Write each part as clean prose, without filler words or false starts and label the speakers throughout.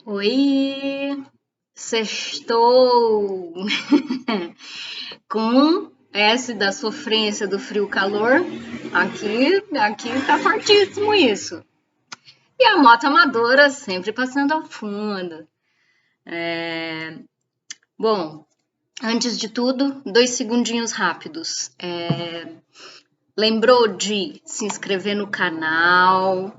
Speaker 1: Oi, sextou com S da sofrência do frio-calor. Aqui tá fortíssimo isso. E a moto amadora sempre passando ao fundo. Bom, antes de tudo, 2 segundinhos rápidos. Lembrou de se inscrever no canal,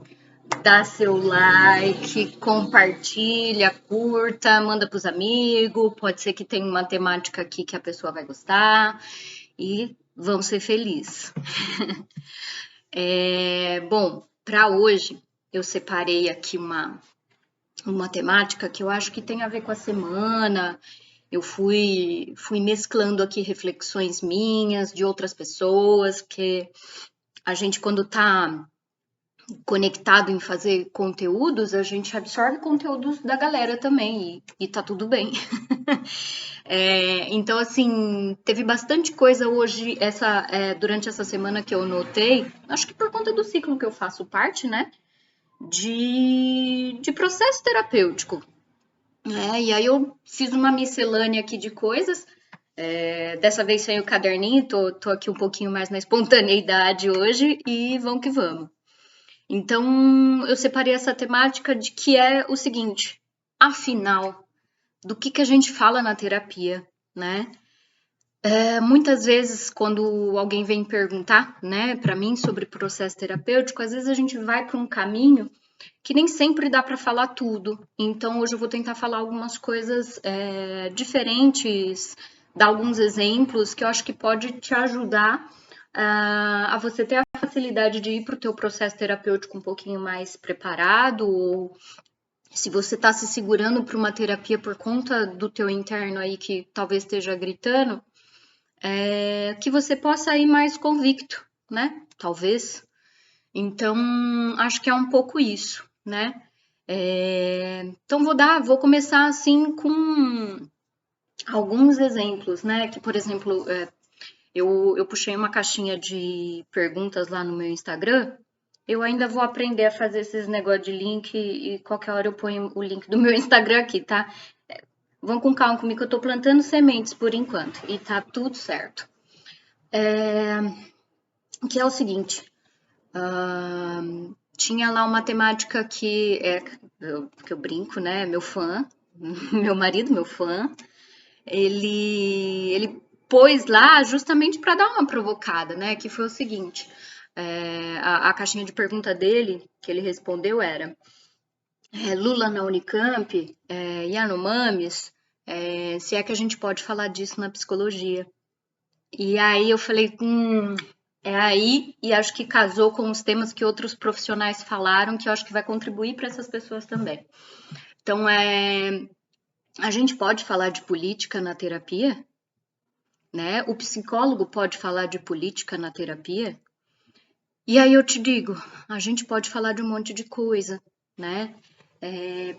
Speaker 1: dá seu like, compartilha, curta, manda pros amigos. Pode ser que tenha uma temática aqui que a pessoa vai gostar e vão ser felizes. Bom, para hoje eu separei aqui uma temática que eu acho que tem a ver com a semana. Eu fui mesclando aqui reflexões minhas, de outras pessoas, porque a gente, quando tá conectado em fazer conteúdos, a gente absorve conteúdos da galera também e tá tudo bem. Então, assim, teve bastante coisa hoje, durante essa semana que eu notei, acho que por conta do ciclo que eu faço parte, né, de processo terapêutico. E aí eu fiz uma miscelânea aqui de coisas, dessa vez sem o caderninho, tô aqui um pouquinho mais na espontaneidade hoje e vamos que vamos. Então, eu separei essa temática de que é o seguinte: afinal, do que a gente fala na terapia, né? Muitas vezes, quando alguém vem perguntar, né, para mim sobre processo terapêutico, às vezes a gente vai para um caminho que nem sempre dá para falar tudo. Então, hoje eu vou tentar falar algumas coisas diferentes, dar alguns exemplos que eu acho que pode te ajudar a você ter a facilidade de ir para o teu processo terapêutico um pouquinho mais preparado, ou se você está se segurando para uma terapia por conta do teu interno aí que talvez esteja gritando, que você possa ir mais convicto, né? Talvez. Então, acho que é um pouco isso, né? Então, vou começar assim com alguns exemplos, né? Que, por exemplo, eu puxei uma caixinha de perguntas lá no meu Instagram. Eu ainda vou aprender a fazer esses negócios de link e qualquer hora eu ponho o link do meu Instagram aqui, tá? Vão com calma comigo que eu tô plantando sementes por enquanto e tá tudo certo. Que é o seguinte, tinha lá uma temática que eu brinco, né? Meu fã, meu marido, meu fã, ele pôs lá justamente para dar uma provocada, né? Que foi o seguinte: a caixinha de pergunta dele, que ele respondeu era: Lula na Unicamp, Yanomamis, se é que a gente pode falar disso na psicologia. E aí eu falei, é aí, e acho que casou com os temas que outros profissionais falaram, que eu acho que vai contribuir para essas pessoas também. Então, a gente pode falar de política na terapia, né? O psicólogo pode falar de política na terapia. E aí eu te digo, a gente pode falar de um monte de coisa, né?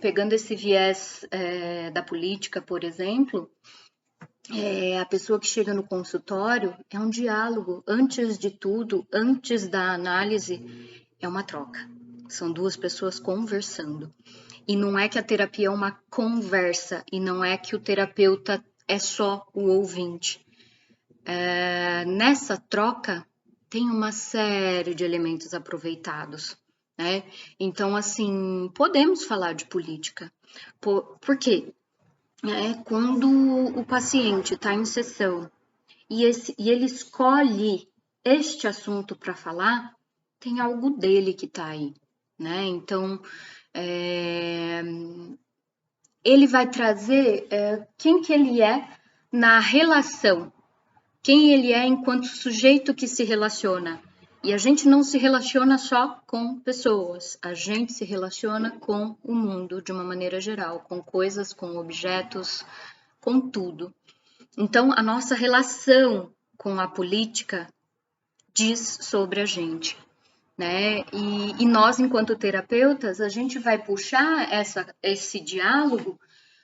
Speaker 1: Pegando esse viés da política, por exemplo, a pessoa que chega no consultório é um diálogo. Antes de tudo, antes da análise, é uma troca. São duas pessoas conversando. E não é que a terapia é uma conversa, e não é que o terapeuta é só o ouvinte. Nessa troca, tem uma série de elementos aproveitados, né? Então, assim, podemos falar de política. Por quê? Quando o paciente está em sessão e ele escolhe este assunto para falar, tem algo dele que está aí, né? Então, ele vai trazer quem que ele é na relação, quem ele é enquanto sujeito que se relaciona. E a gente não se relaciona só com pessoas, a gente se relaciona com o mundo de uma maneira geral, com coisas, com objetos, com tudo. Então, a nossa relação com a política diz sobre a gente, né? E nós, enquanto terapeutas, a gente vai puxar esse diálogo,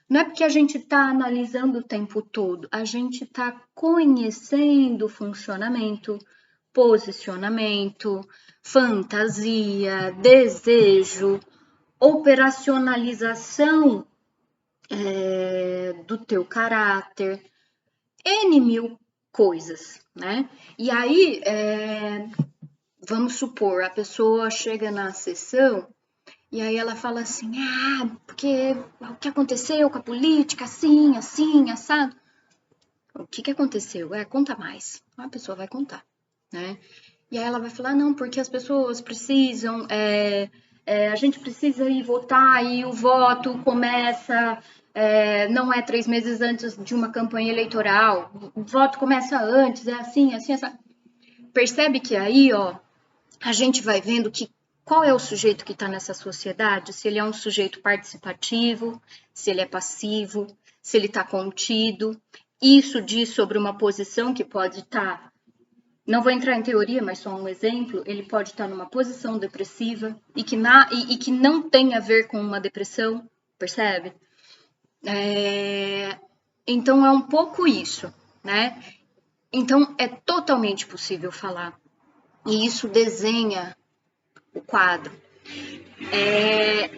Speaker 1: não é porque a gente está analisando o tempo todo, a gente está conhecendo o funcionamento, posicionamento, fantasia, desejo, operacionalização do teu caráter, N mil coisas, né? E aí, vamos supor, a pessoa chega na sessão e aí ela fala assim, porque o que aconteceu com a política, assim, assim, assado. O que aconteceu? Conta mais. A pessoa vai contar, né? E aí ela vai falar, não, porque as pessoas precisam, a gente precisa ir votar e o voto começa, não é 3 meses antes de uma campanha eleitoral, o voto começa antes, é assim, assim, assim. Percebe que aí, ó, a gente vai vendo que qual é o sujeito que está nessa sociedade, se ele é um sujeito participativo, se ele é passivo, se ele está contido. Isso diz sobre uma posição que pode estar, não vou entrar em teoria, mas só um exemplo, ele pode estar numa posição depressiva e que não tem a ver com uma depressão, percebe? Então é um pouco isso, né? Então é totalmente possível falar. E isso desenha o quadro.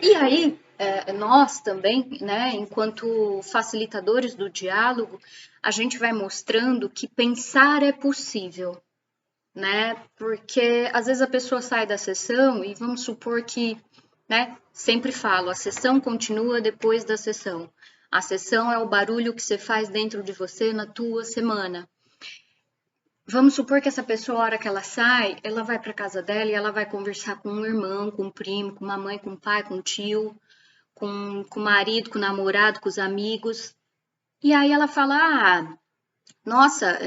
Speaker 1: E aí, nós também, né, enquanto facilitadores do diálogo, a gente vai mostrando que pensar é possível, né? Porque às vezes a pessoa sai da sessão e vamos supor que, né, sempre falo, a sessão continua depois da sessão. A sessão é o barulho que você faz dentro de você na tua semana. Vamos supor que essa pessoa, a hora que ela sai, ela vai para casa dela e ela vai conversar com um irmão, com um primo, com uma mãe, com um pai, com um tio, com o marido, com o namorado, com os amigos. E aí ela fala: nossa,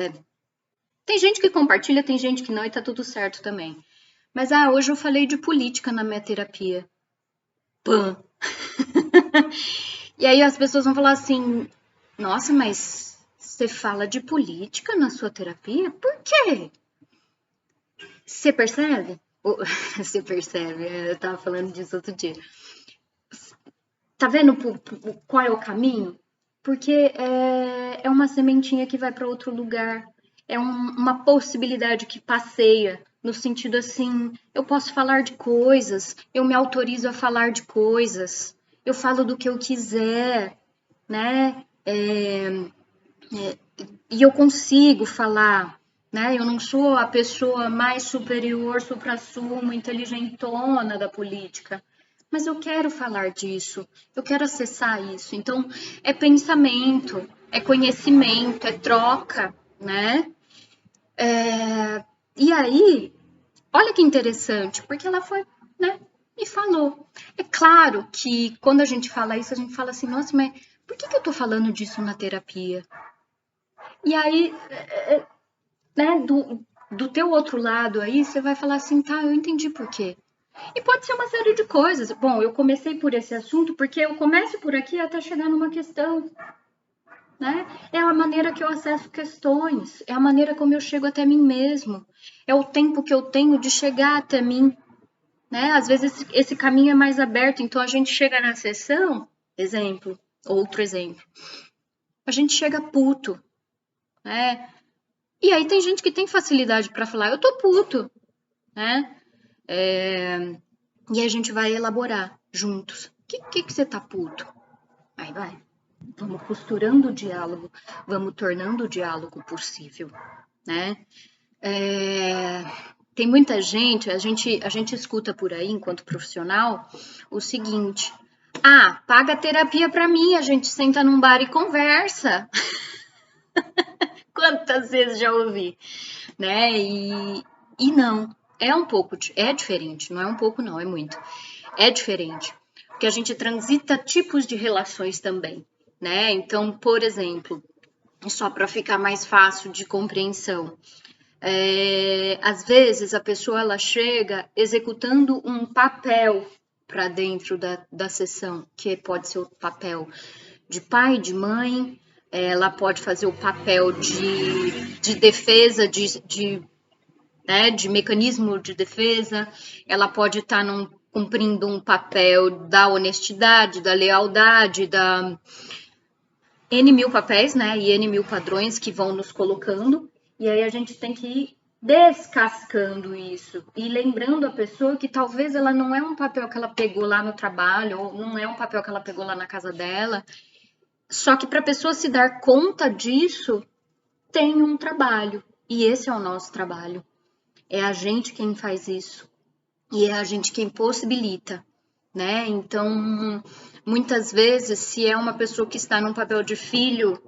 Speaker 1: tem gente que compartilha, tem gente que não, e tá tudo certo também. Mas hoje eu falei de política na minha terapia. Pã! E aí as pessoas vão falar assim: nossa, mas você fala de política na sua terapia? Por quê? Você percebe? Você percebe, eu tava falando disso outro dia. Tá vendo qual é o caminho? Porque é uma sementinha que vai para outro lugar, uma possibilidade que passeia, no sentido assim, eu posso falar de coisas, eu me autorizo a falar de coisas, eu falo do que eu quiser, né? E eu consigo falar, né? Eu não sou a pessoa mais superior, suprassumo, inteligentona da política, mas eu quero falar disso, eu quero acessar isso. Então, é pensamento, é conhecimento, é troca, né? E aí, olha que interessante, porque ela foi, né? E falou. É claro que quando a gente fala isso, a gente fala assim, nossa, mas por que eu tô falando disso na terapia? E aí, né, do teu outro lado aí, você vai falar assim, tá, eu entendi por quê. E pode ser uma série de coisas. Bom, eu comecei por esse assunto porque eu começo por aqui até chegar numa questão, né? É a maneira que eu acesso questões, é a maneira como eu chego até mim mesmo, é o tempo que eu tenho de chegar até mim, né? Às vezes esse caminho é mais aberto, então a gente chega na sessão, exemplo, outro exemplo, a gente chega puto, né? E aí tem gente que tem facilidade para falar, eu tô puto, né? E a gente vai elaborar juntos. Que você tá puto? Aí vai. Vamos costurando o diálogo, vamos tornando o diálogo possível, né? Tem muita gente, a gente escuta por aí, enquanto profissional, o seguinte: paga terapia para mim, a gente senta num bar e conversa. Quantas vezes já ouvi, né? E não, é um pouco, é diferente, não é um pouco, não, é muito. É diferente, porque a gente transita tipos de relações também, né? Então, por exemplo, só para ficar mais fácil de compreensão, às vezes a pessoa ela chega executando um papel para dentro da sessão, que pode ser o papel de pai, de mãe, ela pode fazer o papel de defesa, né, de mecanismo de defesa, ela pode estar cumprindo um papel da honestidade, da lealdade, da N mil papéis, né, e N mil padrões que vão nos colocando, e aí a gente tem que ir descascando isso e lembrando a pessoa que talvez ela não é um papel que ela pegou lá no trabalho, ou não é um papel que ela pegou lá na casa dela, Só que para a pessoa se dar conta disso, tem um trabalho. E esse é o nosso trabalho. É a gente quem faz isso. E é a gente quem possibilita, né? Então, muitas vezes, se é uma pessoa que está num papel de filho,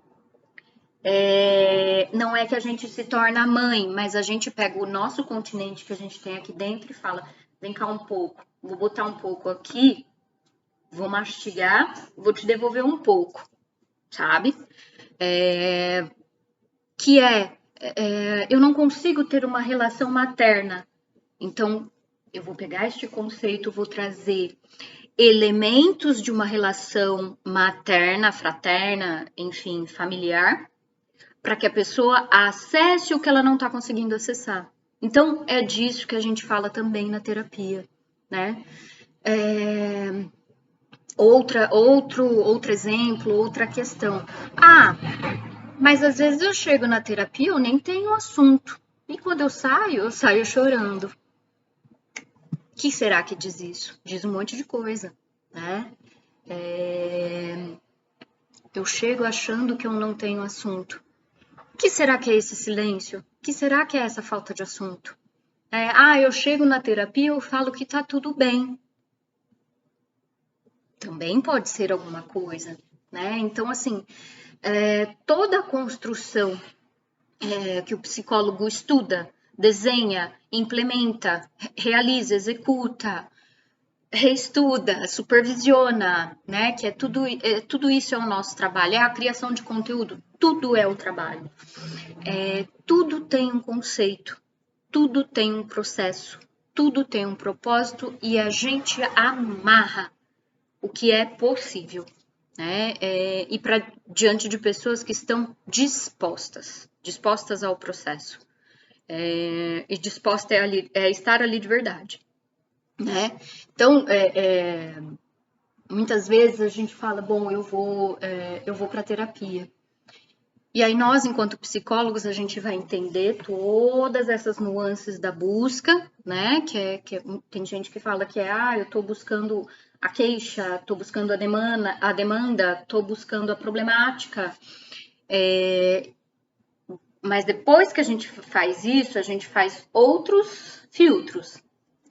Speaker 1: não é que a gente se torna mãe, mas a gente pega o nosso continente que a gente tem aqui dentro e fala: vem cá um pouco, vou botar um pouco aqui, vou mastigar, vou te devolver um pouco, sabe? Eu não consigo ter uma relação materna, então eu vou pegar este conceito, vou trazer elementos de uma relação materna, fraterna, enfim, familiar, para que a pessoa acesse o que ela não está conseguindo acessar. Então, é disso que a gente fala também na terapia, né? Outro exemplo, outra questão. Mas às vezes eu chego na terapia, eu nem tenho assunto. E quando eu saio chorando. O que será que diz isso? Diz um monte de coisa, né? Eu chego achando que eu não tenho assunto. O que será que é esse silêncio? O que será que é essa falta de assunto? Eu chego na terapia, eu falo que tá tudo bem. Também pode ser alguma coisa, né? Então, assim, toda a construção que o psicólogo estuda, desenha, implementa, realiza, executa, reestuda, supervisiona, né? Que tudo isso é o nosso trabalho, é a criação de conteúdo, tudo é o trabalho. Tudo tem um conceito, tudo tem um processo, tudo tem um propósito e a gente amarra o que é possível, né? E para diante de pessoas que estão dispostas ao processo. E disposta é estar ali de verdade, né? Então, muitas vezes a gente fala, bom, eu vou para terapia. E aí nós, enquanto psicólogos, a gente vai entender todas essas nuances da busca, né? Tem gente que fala que eu estou buscando a queixa, estou buscando a demanda, estou buscando a problemática. Mas depois que a gente faz isso, a gente faz outros filtros.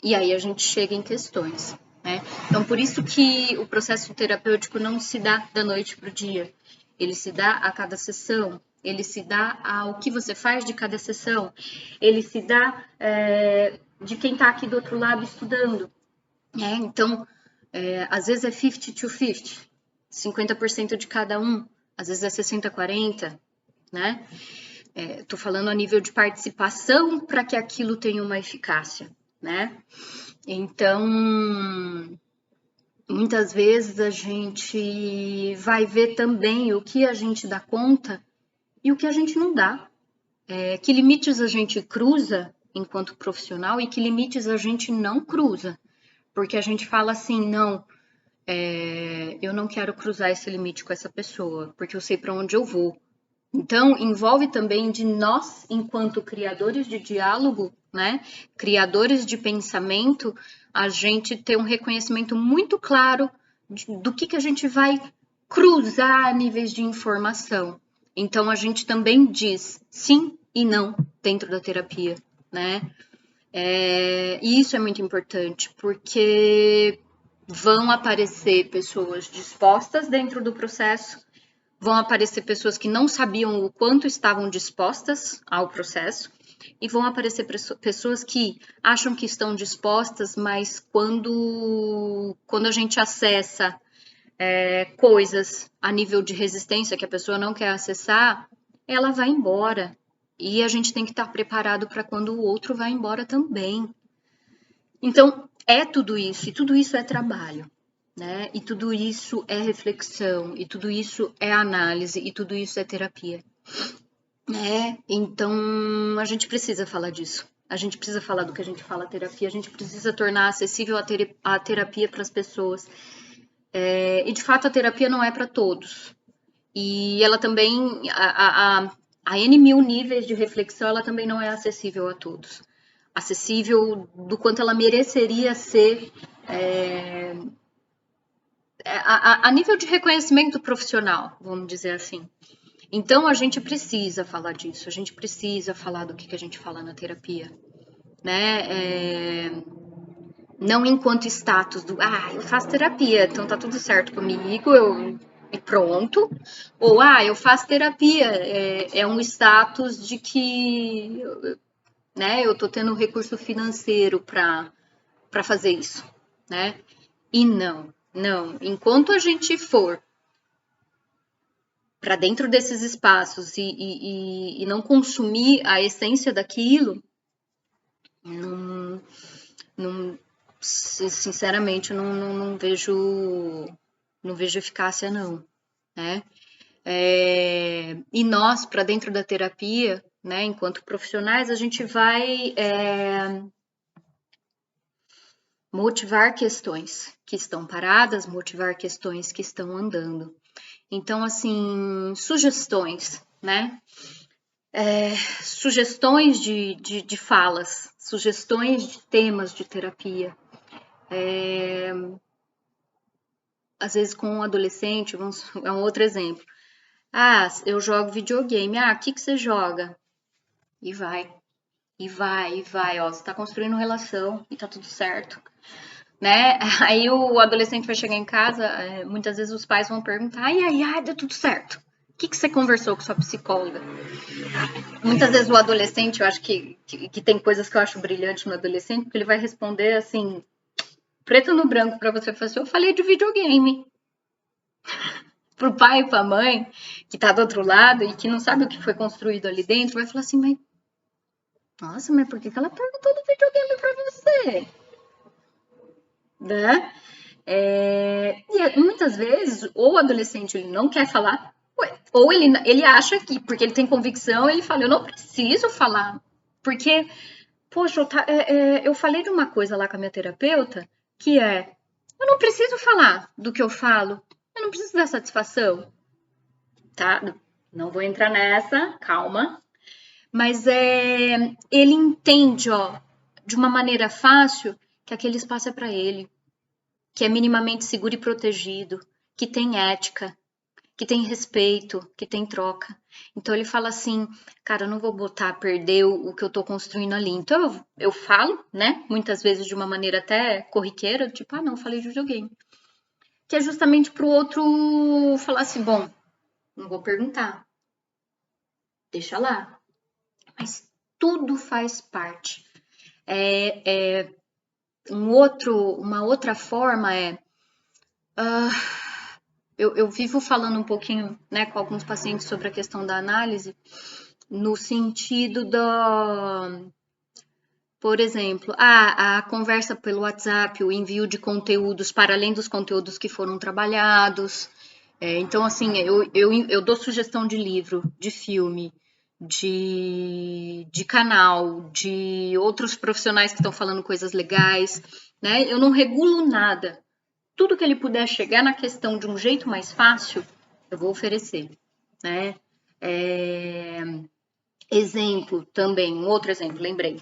Speaker 1: E aí a gente chega em questões, né? Então, por isso que o processo terapêutico não se dá da noite para o dia. Ele se dá a cada sessão, ele se dá ao que você faz de cada sessão, ele se dá de quem está aqui do outro lado estudando. Então, às vezes é 50 to 50, 50% de cada um, às vezes é 60-40, né? Estou falando a nível de participação para que aquilo tenha uma eficácia, né? Então, muitas vezes a gente vai ver também o que a gente dá conta e o que a gente não dá. Que limites a gente cruza enquanto profissional e que limites a gente não cruza. Porque a gente fala assim, não, eu não quero cruzar esse limite com essa pessoa, porque eu sei para onde eu vou. Então, envolve também de nós, enquanto criadores de diálogo, né, criadores de pensamento, a gente ter um reconhecimento muito claro do que a gente vai cruzar a níveis de informação. Então, a gente também diz sim e não dentro da terapia, né? E isso é muito importante, porque vão aparecer pessoas dispostas dentro do processo, vão aparecer pessoas que não sabiam o quanto estavam dispostas ao processo, e vão aparecer pessoas que acham que estão dispostas, mas quando a gente acessa coisas a nível de resistência que a pessoa não quer acessar, ela vai embora. E a gente tem que estar preparado para quando o outro vai embora também. Então, é tudo isso, e tudo isso é trabalho. Né? E tudo isso é reflexão, e tudo isso é análise, e tudo isso é terapia. Então, a gente precisa falar disso. A gente precisa falar do que a gente fala terapia, a gente precisa tornar acessível a terapia para as pessoas. E, de fato, a terapia não é para todos. E ela também, a N mil níveis de reflexão, ela também não é acessível a todos. Acessível do quanto ela mereceria ser a nível de reconhecimento profissional, vamos dizer assim. Então, a gente precisa falar disso, a gente precisa falar do que a gente fala na terapia, né? Não enquanto status do, eu faço terapia, então tá tudo certo comigo, e pronto. Ou, eu faço terapia, é um status de que, né, eu tô tendo recurso financeiro para fazer isso, né? E não. Enquanto a gente for para dentro desses espaços e não consumir a essência daquilo, não, sinceramente, não vejo eficácia, não, né? E nós, para dentro da terapia, né, enquanto profissionais, a gente vai motivar questões que estão paradas, motivar questões que estão andando. Então, assim, sugestões, né? Sugestões de falas, sugestões de temas de terapia. Às vezes com um adolescente, é um outro exemplo. Eu jogo videogame. O que você joga? E vai. Ó, você tá construindo relação e tá tudo certo, né? Aí o adolescente vai chegar em casa, muitas vezes os pais vão perguntar, deu tudo certo. O que você conversou com sua psicóloga? Muitas vezes o adolescente, eu acho que tem coisas que eu acho brilhante no adolescente, porque ele vai responder assim, preto no branco pra você, eu falei de videogame. Pro pai e pra mãe, que tá do outro lado e que não sabe o que foi construído ali dentro, vai falar assim, mas por que ela perguntou do videogame pra você? Né? E muitas vezes, ou o adolescente ele não quer falar, ou ele acha que, porque ele tem convicção, ele fala, eu não preciso falar. Porque, poxa, eu falei de uma coisa lá com a minha terapeuta, que eu não preciso falar do que eu falo, eu não preciso dar satisfação, tá? Não vou entrar nessa, calma. Mas ele entende, de uma maneira fácil, que aquele espaço é para ele, que é minimamente seguro e protegido, que tem ética, que tem respeito, que tem troca. Então ele fala assim, cara, eu não vou perder o que eu tô construindo ali. Então eu falo, né, muitas vezes de uma maneira até corriqueira, tipo, não, falei de videogame. Que é justamente pro outro falar assim, bom, não vou perguntar, deixa lá. Mas tudo faz parte. Uma outra forma eu vivo falando um pouquinho, né, com alguns pacientes sobre a questão da análise, no sentido por exemplo, a conversa pelo WhatsApp, o envio de conteúdos para além dos conteúdos que foram trabalhados. Então, assim, eu dou sugestão de livro, de filme, de canal, de outros profissionais que estão falando coisas legais, né? Eu não regulo nada. Tudo que ele puder chegar na questão de um jeito mais fácil, eu vou oferecer, né? Exemplo também, um outro exemplo, lembrei.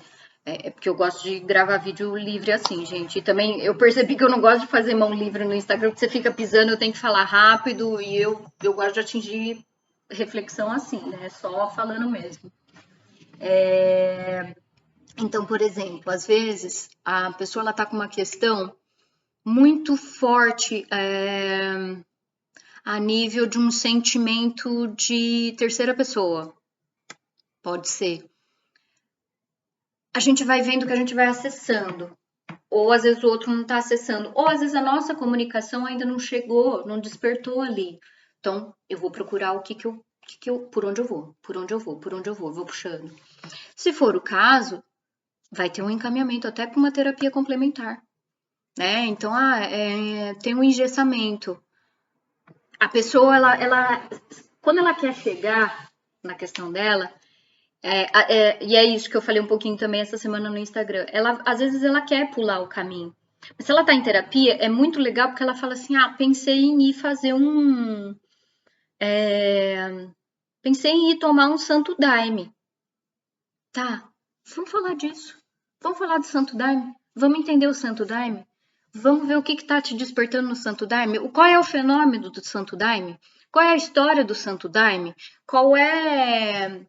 Speaker 1: Porque eu gosto de gravar vídeo livre assim, gente. E também eu percebi que eu não gosto de fazer mão livre no Instagram, porque você fica pisando, eu tenho que falar rápido e eu gosto de atingir reflexão assim, né? Só falando mesmo. Então, por exemplo, às vezes a pessoa ela tá com uma questão muito forte a nível de um sentimento de terceira pessoa. Pode ser. A gente vai vendo que a gente vai acessando. Ou às vezes o outro não está acessando. Ou às vezes a nossa comunicação ainda não chegou, não despertou ali. Então, eu vou procurar por onde eu vou puxando. Se for o caso, vai ter um encaminhamento até para uma terapia complementar. Né? Então, tem um engessamento. A pessoa, quando ela quer chegar na questão dela, e é isso que eu falei um pouquinho também essa semana no Instagram, às vezes ela quer pular o caminho. Mas se ela tá em terapia, é muito legal porque ela fala assim, pensei em ir fazer pensei em ir tomar um santo daime. Tá, vamos falar disso. Vamos falar do santo daime? Vamos entender o santo daime? Vamos ver o que está te despertando no Santo Daime. Qual é o fenômeno do Santo Daime? Qual é a história do Santo Daime? Qual é...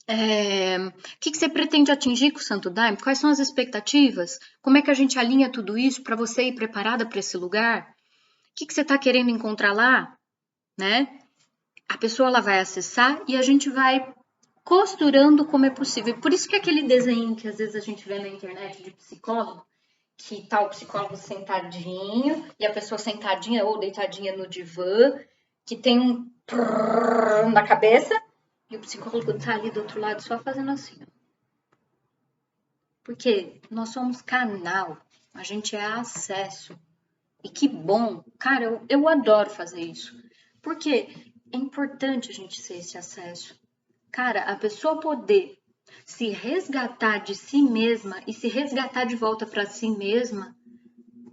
Speaker 1: O que você pretende atingir com o Santo Daime? Quais são as expectativas? Como é que a gente alinha tudo isso para você ir preparada para esse lugar? O que você está querendo encontrar lá? Né? A pessoa ela vai acessar e a gente vai costurando como é possível. Por isso que aquele desenho que às vezes a gente vê na internet de psicólogo, que tá o psicólogo sentadinho e a pessoa sentadinha ou deitadinha no divã, que tem um na cabeça e o psicólogo tá ali do outro lado só fazendo assim. Porque nós somos canal, a gente é acesso. E que bom, cara, eu adoro fazer isso. Porque é importante a gente ser esse acesso. Cara, a pessoa poder se resgatar de si mesma e se resgatar de volta para si mesma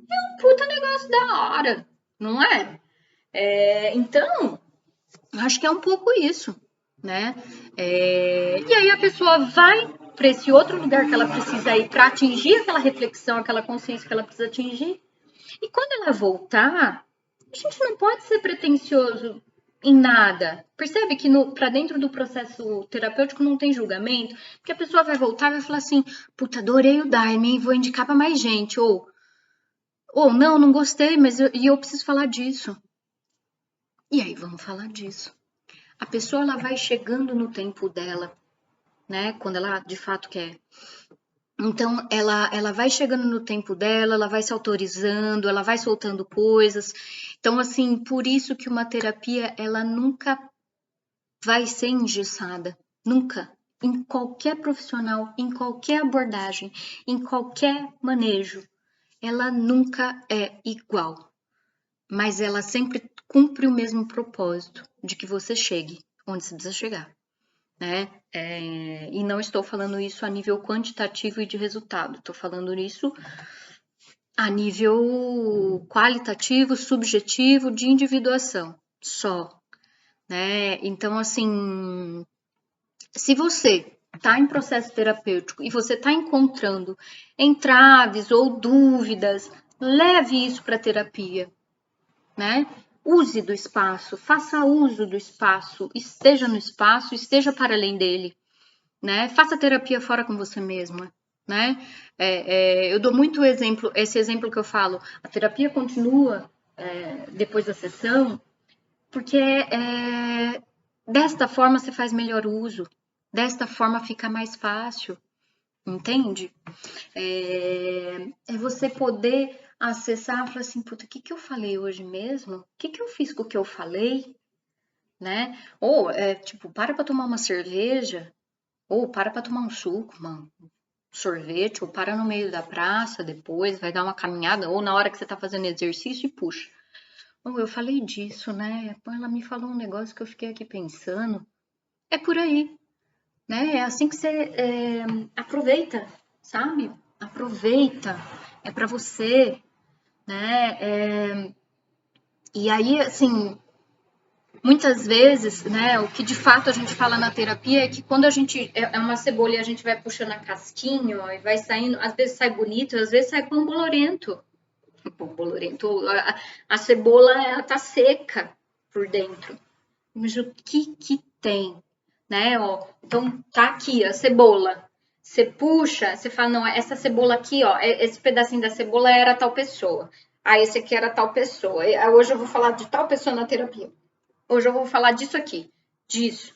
Speaker 1: é um puta negócio da hora, não é? Então, acho que é um pouco isso, né? E aí a pessoa vai para esse outro lugar que ela precisa ir para atingir aquela reflexão, aquela consciência que ela precisa atingir. E quando ela voltar, a gente não pode ser pretensioso em nada. Percebe que para dentro do processo terapêutico não tem julgamento, porque a pessoa vai voltar e vai falar assim: puta, adorei o Daime, vou indicar para mais gente. Ou não, não gostei, mas eu preciso falar disso. E aí vamos falar disso. A pessoa ela vai chegando no tempo dela, né? Quando ela de fato quer. Então, ela vai chegando no tempo dela, ela vai se autorizando, ela vai soltando coisas. Então, assim, por isso que uma terapia, ela nunca vai ser engessada. Nunca. Em qualquer profissional, em qualquer abordagem, em qualquer manejo, ela nunca é igual. Mas ela sempre cumpre o mesmo propósito de que você chegue onde você precisa chegar. Né? E não estou falando isso a nível quantitativo e de resultado, estou falando isso a nível qualitativo, subjetivo, de individuação, só. Né? Então, assim, se você está em processo terapêutico e você está encontrando entraves ou dúvidas, leve isso para a terapia, né? Use do espaço, faça uso do espaço, esteja no espaço, esteja para além dele. Né? Faça terapia fora com você mesma, né? Eu dou muito exemplo, esse exemplo que eu falo, a terapia continua depois da sessão, porque desta forma você faz melhor uso, desta forma fica mais fácil, entende? É você poder acessar e falar assim, puta, o que eu falei hoje mesmo? O que eu fiz com o que eu falei? Né? Ou, tipo, para tomar uma cerveja, ou para tomar um suco, um sorvete, ou para no meio da praça depois, vai dar uma caminhada, ou na hora que você está fazendo exercício e puxa. Oh, eu falei disso, né? Ela me falou um negócio que eu fiquei aqui pensando. É por aí, né? É assim que você aproveita, sabe? Aproveita, é para você, né? E aí, assim, muitas vezes, né, o que de fato a gente fala na terapia é que quando a gente é uma cebola e a gente vai puxando a casquinha ó, e vai saindo, às vezes sai bonito, às vezes sai pão bolorento. Pão bolorento, a cebola ela tá seca por dentro. Mas o que tem, né? Ó, então tá aqui a cebola. Você puxa, você fala, não, essa cebola aqui, ó, esse pedacinho da cebola era tal pessoa. Ah, esse aqui era tal pessoa. Hoje eu vou falar de tal pessoa na terapia. Hoje eu vou falar disso aqui, disso.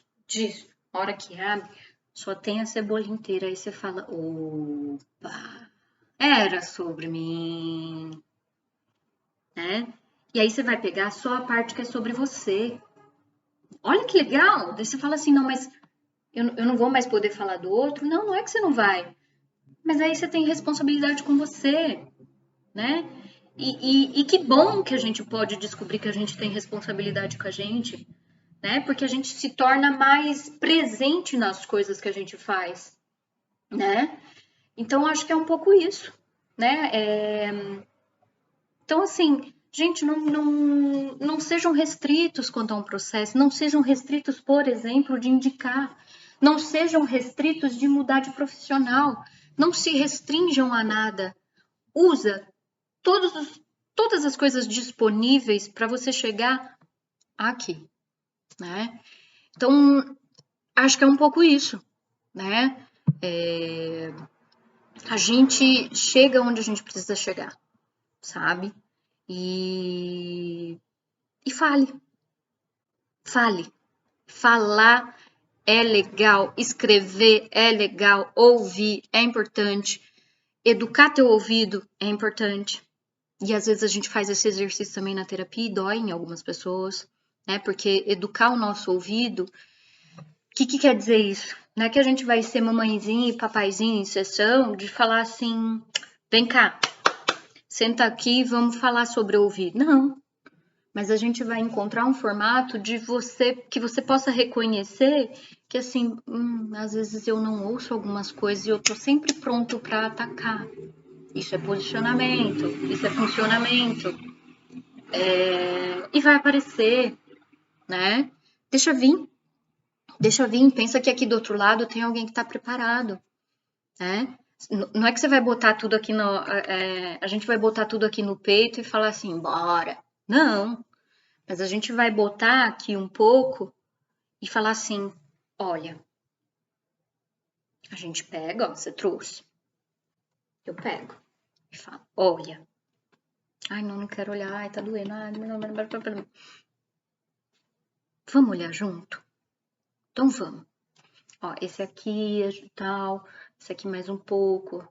Speaker 1: A hora que abre, só tem a cebola inteira. Aí você fala, opa, era sobre mim, né? E aí você vai pegar só a parte que é sobre você. Olha que legal! Daí você fala assim, não, mas eu não vou mais poder falar do outro. Não, não é que você não vai. Mas aí você tem responsabilidade com você, né? E que bom que a gente pode descobrir que a gente tem responsabilidade com a gente, né? Porque a gente se torna mais presente nas coisas que a gente faz, né? Então, acho que é um pouco isso, né? Então, assim, gente, não sejam restritos quanto a um processo, não sejam restritos, por exemplo, de indicar, não sejam restritos de mudar de profissional, não se restringam a nada. Usa todas as coisas disponíveis para você chegar aqui, né? Então, acho que é um pouco isso, né? A gente chega onde a gente precisa chegar, sabe? E fale. Falar é legal, escrever é legal, ouvir é importante, educar teu ouvido é importante. E às vezes a gente faz esse exercício também na terapia e dói em algumas pessoas, né? Porque educar o nosso ouvido, o que quer dizer isso? Não é que a gente vai ser mamãezinha e papaizinho em sessão de falar assim, vem cá, senta aqui e vamos falar sobre ouvir. Não. Mas a gente vai encontrar um formato de que você possa reconhecer que assim, às vezes eu não ouço algumas coisas e eu tô sempre pronto para atacar. Isso é posicionamento, isso é funcionamento. E vai aparecer, né? Deixa vir, pensa que aqui do outro lado tem alguém que tá preparado, né? Não é que você vai botar tudo aqui a gente vai botar tudo aqui no peito e falar assim, bora. Não, mas a gente vai botar aqui um pouco e falar assim, olha, a gente pega, ó, você trouxe. Eu pego e falo, olha. Ai, não quero olhar, ai, tá doendo. Ai, não. Vamos olhar junto? Então vamos. Ó, esse aqui é tal, esse aqui mais um pouco.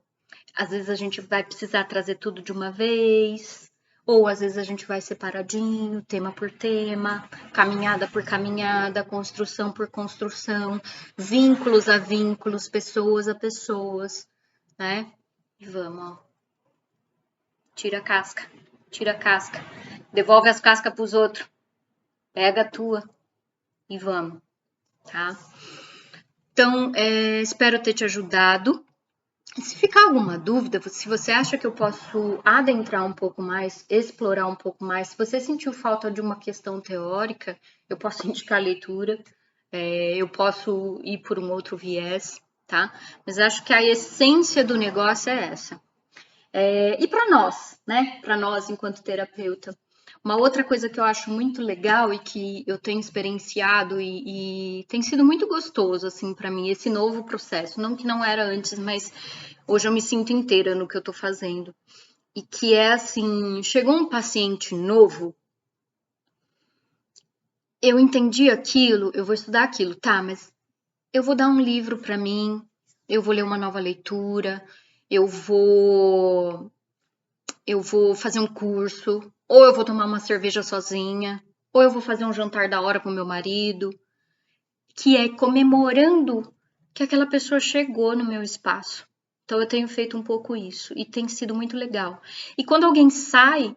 Speaker 1: Às vezes a gente vai precisar trazer tudo de uma vez, ou às vezes a gente vai separadinho, tema por tema, caminhada por caminhada, construção por construção, vínculos a vínculos, pessoas a pessoas, né? E vamos, ó. Tira a casca, devolve as cascas pros outros, pega a tua e vamos, tá? Então, espero ter te ajudado. Se ficar alguma dúvida, se você acha que eu posso adentrar um pouco mais, explorar um pouco mais, se você sentiu falta de uma questão teórica, eu posso indicar a leitura, eu posso ir por um outro viés, tá? Mas acho que a essência do negócio é essa. E para nós, né? Para nós enquanto terapeuta. Uma outra coisa que eu acho muito legal e que eu tenho experienciado e tem sido muito gostoso, assim, para mim, esse novo processo. Não que não era antes, mas hoje eu me sinto inteira no que eu tô fazendo. E que é assim, chegou um paciente novo, eu entendi aquilo, eu vou estudar aquilo, tá, mas eu vou dar um livro para mim, eu vou ler uma nova leitura, eu vou fazer um curso, ou eu vou tomar uma cerveja sozinha, ou eu vou fazer um jantar da hora com meu marido, que é comemorando que aquela pessoa chegou no meu espaço. Então eu tenho feito um pouco isso e tem sido muito legal. E quando alguém sai,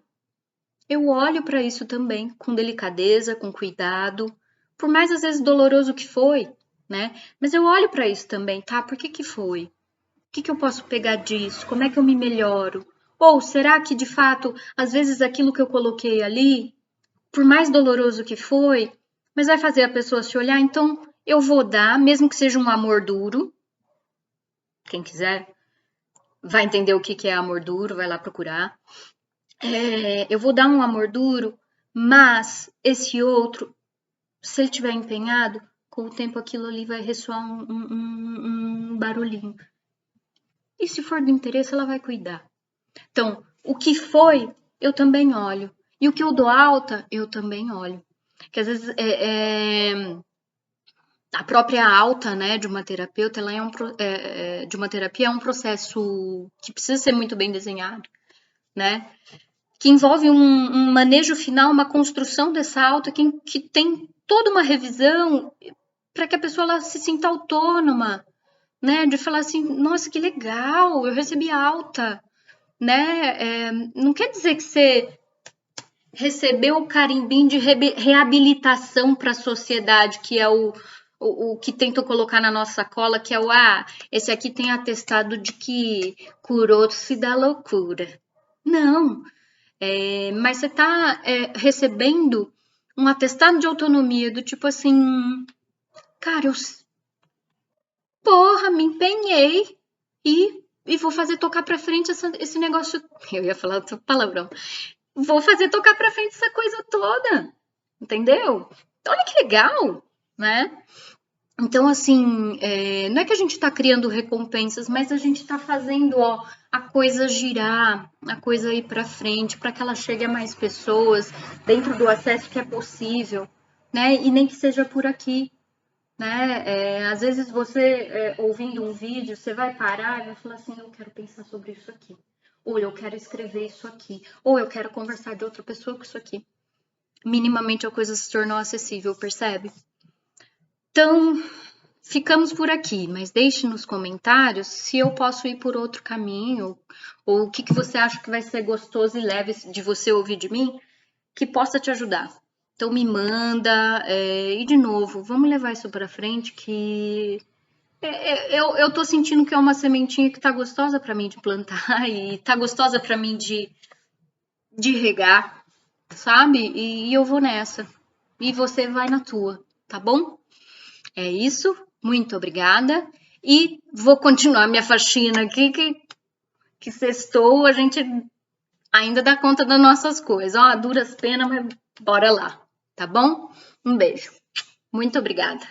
Speaker 1: eu olho para isso também com delicadeza, com cuidado, por mais às vezes doloroso que foi, né? Mas eu olho para isso também, tá? Por que foi? O que eu posso pegar disso? Como é que eu me melhoro? Ou será que de fato, às vezes aquilo que eu coloquei ali, por mais doloroso que foi, mas vai fazer a pessoa se olhar, então eu vou dar, mesmo que seja um amor duro. Quem quiser vai entender o que é amor duro, vai lá procurar. Eu vou dar um amor duro, mas esse outro, se ele tiver empenhado, com o tempo aquilo ali vai ressoar um barulhinho. E se for do interesse, ela vai cuidar. Então, o que foi, eu também olho. E o que eu dou alta, eu também olho. Que às vezes a própria alta, né, de uma terapeuta, ela de uma terapia é um processo que precisa ser muito bem desenhado, né? Que envolve um manejo final, uma construção dessa alta que tem toda uma revisão para que a pessoa ela se sinta autônoma, né? De falar assim, nossa, que legal, eu recebi alta, né? Não quer dizer que você recebeu o carimbinho de reabilitação para a sociedade, que é o que tentam colocar na nossa cola, que é esse aqui tem atestado de que curou-se da loucura. Não, mas você está recebendo um atestado de autonomia do tipo assim, cara, porra, me empenhei e e vou fazer tocar pra frente esse negócio. Eu ia falar outro palavrão. Vou fazer tocar pra frente essa coisa toda, entendeu? Olha que legal, né? Então, assim, não é que a gente está criando recompensas, mas a gente está fazendo, ó, a coisa girar, a coisa ir para frente, para que ela chegue a mais pessoas, dentro do acesso que é possível, né? E nem que seja por aqui, né? Às vezes você, ouvindo um vídeo, você vai parar e vai falar assim, eu quero pensar sobre isso aqui, ou eu quero escrever isso aqui, ou eu quero conversar de outra pessoa com isso aqui. Minimamente a coisa se tornou acessível, percebe? Então, ficamos por aqui, mas deixe nos comentários se eu posso ir por outro caminho, ou o que você acha que vai ser gostoso e leve de você ouvir de mim, que possa te ajudar. Então me manda, e de novo, vamos levar isso para frente, que eu tô sentindo que é uma sementinha que tá gostosa para mim de plantar e tá gostosa para mim de regar, sabe? E eu vou nessa. E você vai na tua, tá bom? É isso, muito obrigada. E vou continuar minha faxina aqui, que sextou, a gente ainda dá conta das nossas coisas. Ó, duras penas, mas bora lá, tá bom? Um beijo. Muito obrigada.